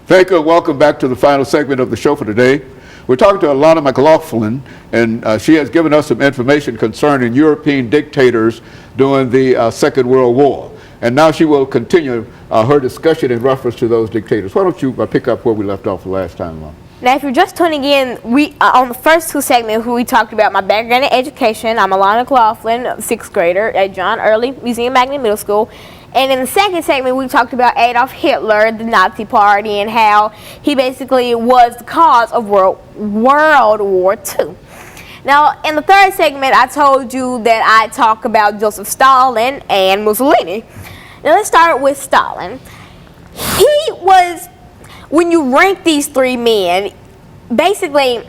Thank you. Welcome back to the final segment of the show for today. We're talking to Alana McLaughlin, and she has given us some information concerning European dictators during the Second World War. And now she will continue her discussion in reference to those dictators. Why don't you pick up where we left off the last time, Alana? Now, if you're just tuning in, we on the first two segments we talked about my background in education. I'm Alana McLaughlin, 6th grader at John Early Museum Magnet Middle School. And in the second segment, we talked about Adolf Hitler, the Nazi Party, and how he basically was the cause of World War II. Now, in the third segment, I told you that I talk about Joseph Stalin and Mussolini. Now, let's start with Stalin. He was, when you rank these three men, basically,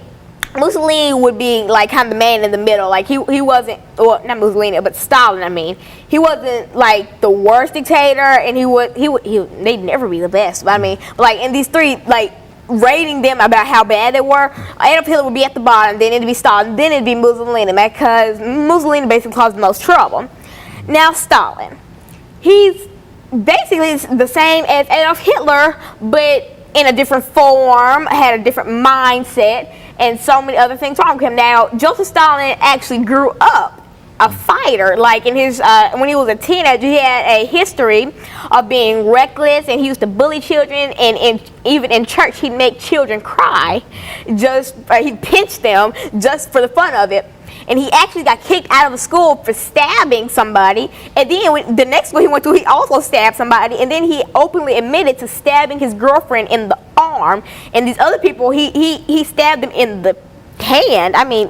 Mussolini would be like kind of the man in the middle. Like he wasn't, well, not Mussolini, but Stalin. I mean, he wasn't like the worst dictator, and they'd never be the best. But I mean, like in these three, like rating them about how bad they were, Adolf Hitler would be at the bottom, then it'd be Stalin, then it'd be Mussolini, because Mussolini basically caused the most trouble. Now Stalin, he's basically the same as Adolf Hitler, but in a different form, had a different mindset, and so many other things wrong with him. Now, Joseph Stalin actually grew up a fighter. Like in his, when he was a teenager, he had a history of being reckless, and he used to bully children, and even in church, he'd make children cry. He'd pinch them just for the fun of it. And he actually got kicked out of the school for stabbing somebody. And then the next school he went to, he also stabbed somebody. And then he openly admitted to stabbing his girlfriend in the arm. And these other people, he stabbed them in the hand. I mean,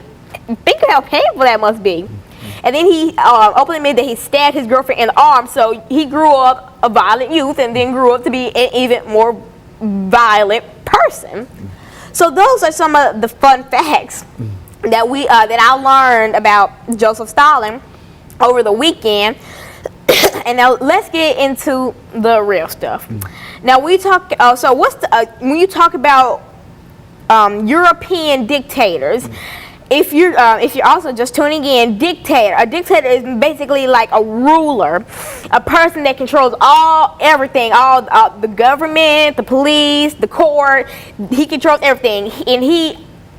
think of how painful that must be. And then he openly admitted that he stabbed his girlfriend in the arm. So he grew up a violent youth and then grew up to be an even more violent person. So those are some of the fun facts that I learned about Joseph Stalin over the weekend. And now let's get into the real stuff. Now we talk. So when you talk about European dictators, if you're also just tuning in, a dictator is basically like a ruler, a person that controls everything, the government, the police, the court. He controls everything,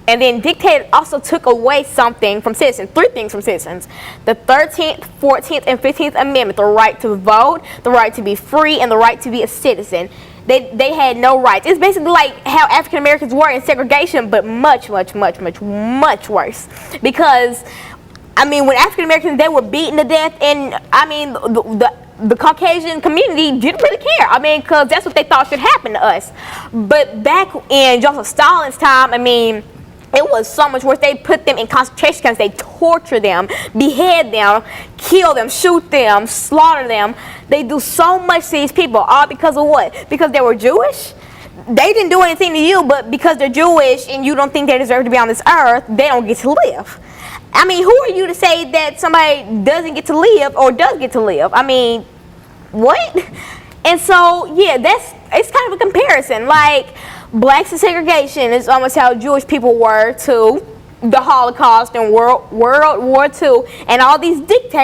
and then dictator also took away something from citizens, 3 things from citizens: the 13th, 14th, and 15th Amendment, the right to vote, the right to be free, and the right to be a citizen. They had no rights. It's basically like how African Americans were in segregation, but much, much, much, much, much worse. Because, I mean, when African Americans, they were beaten to death, and I mean, the Caucasian community didn't really care. I mean, because that's what they thought should happen to us. But back in Joseph Stalin's time, I mean, it was so much worse. They put them in concentration camps. They torture them, behead them, kill them, shoot them, slaughter them. They do so much to these people, all because of what? Because they were Jewish? They didn't do anything to you, but because they're Jewish and you don't think they deserve to be on this earth, they don't get to live. I mean, who are you to say that somebody doesn't get to live or does get to live? I mean, what? And so, yeah, it's kind of a comparison. Like, blacks and segregation is almost how Jewish people were to the Holocaust and World War II, and all these dictators